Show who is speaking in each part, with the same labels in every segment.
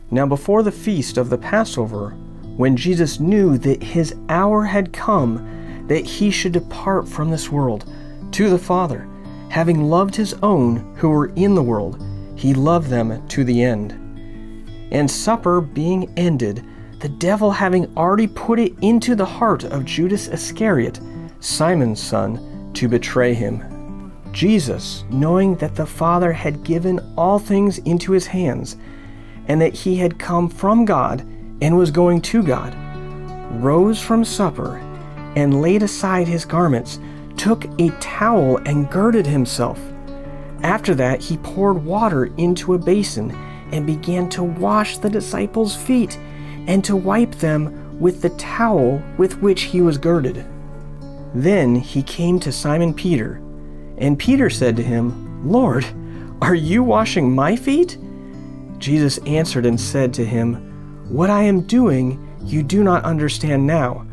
Speaker 1: Now before the feast of the Passover, when Jesus knew that his hour had come, that he should depart from this world to the Father, having loved his own who were in the world, he loved them to the end. And supper being ended, the devil having already put it into the heart of Judas Iscariot, Simon's son, to betray him. Jesus, knowing that the Father had given all things into his hands, and that he had come from God and was going to God, rose from supper, and laid aside his garments, took a towel and girded himself. After that he poured water into a basin and began to wash the disciples' feet and to wipe them with the towel with which he was girded. Then he came to Simon Peter, and Peter said to him, Lord, are you washing my feet? Jesus answered and said to him, What I am doing you do not understand now,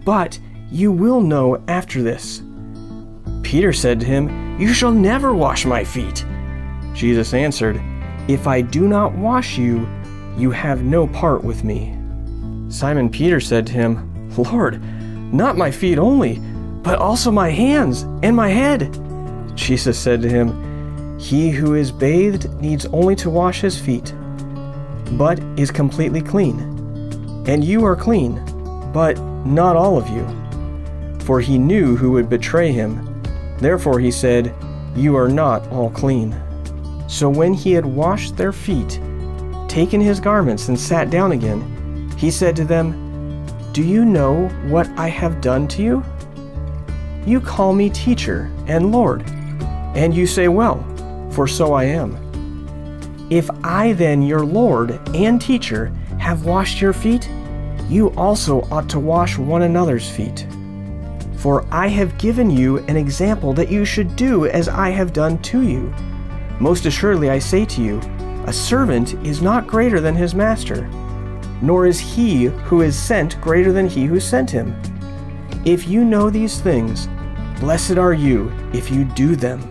Speaker 1: but you will know after this. Peter said to him, You shall never wash my feet. Jesus answered, If I do not wash you, you have no part with me. Simon Peter said to him, Lord, not my feet only, but also my hands and my head. Jesus said to him, He who is bathed needs only to wash his feet, but is completely clean. And you are clean, but not all of you. For he knew who would betray him. Therefore he said, You are not all clean. So when he had washed their feet, taken his garments and sat down again, he said to them, Do you know what I have done to you? You call me teacher and Lord, and you say, Well, for so I am. If I then, your Lord and teacher, have washed your feet, you also ought to wash one another's feet. For I have given you an example that you should do as I have done to you. Most assuredly I say to you, a servant is not greater than his master, nor is he who is sent greater than he who sent him. If you know these things, blessed are you if you do them.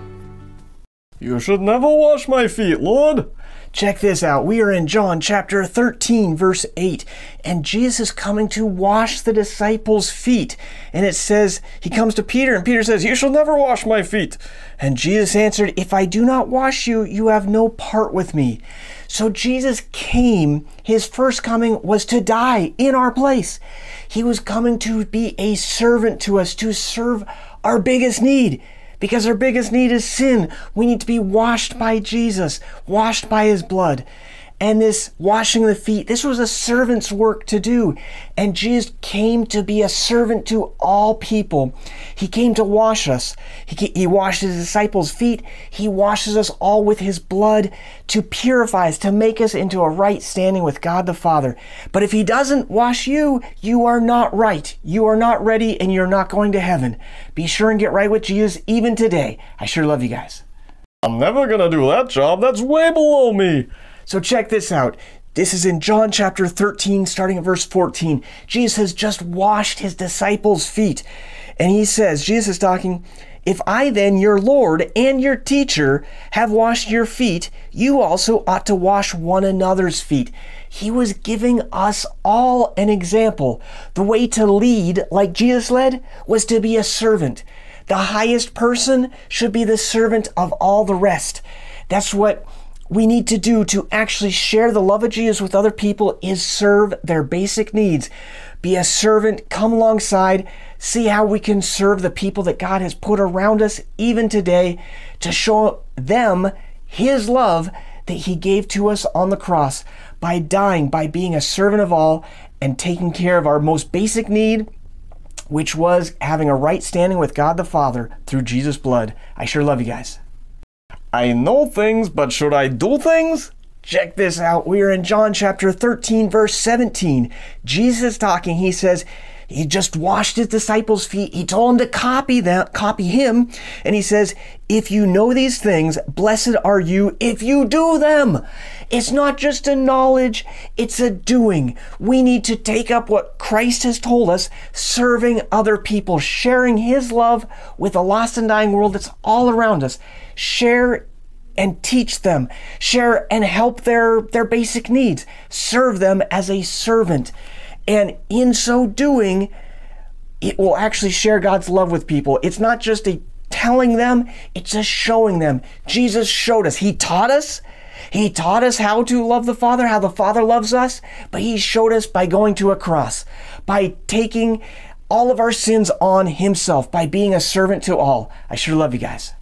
Speaker 2: You should never wash my feet, Lord.
Speaker 1: Check this out. We are in John chapter 13, verse 8. And Jesus is coming to wash the disciples' feet. And it says, he comes to Peter, and Peter says, You shall never wash my feet. And Jesus answered, If I do not wash you, you have no part with me. So Jesus came, his first coming was to die in our place. He was coming to be a servant to us, to serve our biggest need. Because our biggest need is sin. We need to be washed by Jesus, washed by his blood. And this washing the feet, this was a servant's work to do. And Jesus came to be a servant to all people. He came to wash us. He washed his disciples' feet. He washes us all with his blood to purify us, to make us into a right standing with God the Father. But if he doesn't wash you, you are not right. You are not ready, and you're not going to heaven. Be sure and get right with Jesus even today. I sure love you guys.
Speaker 2: I'm never gonna do that job. That's way below me.
Speaker 1: So check this out. This is in John chapter 13, starting at verse 14. Jesus has just washed his disciples' feet. And he says, Jesus is talking, If I then, your Lord and your teacher, have washed your feet, you also ought to wash one another's feet. He was giving us all an example. The way to lead, like Jesus led, was to be a servant. The highest person should be the servant of all the rest. That's what we need to do to actually share the love of Jesus with other people, is serve their basic needs. Be a servant, come alongside, see how we can serve the people that God has put around us even today, to show them his love that he gave to us on the cross by dying, by being a servant of all and taking care of our most basic need, which was having a right standing with God the Father through Jesus' blood. I sure love you guys.
Speaker 2: I know things, but should I do things?
Speaker 1: Check this out. We are in John chapter 13, verse 17. Jesus talking. He says, he just washed his disciples' feet. He told them to copy him. And he says, if you know these things, blessed are you if you do them. It's not just a knowledge, it's a doing. We need to take up what Christ has told us, serving other people, sharing his love with a lost and dying world that's all around us. Share and teach them, share and help their basic needs, serve them as a servant. And in so doing, it will actually share God's love with people. It's not just a telling them, it's just showing them. Jesus showed us. He taught us. He taught us how to love the Father, how the Father loves us, but he showed us by going to a cross, by taking all of our sins on himself, by being a servant to all. I sure love you guys.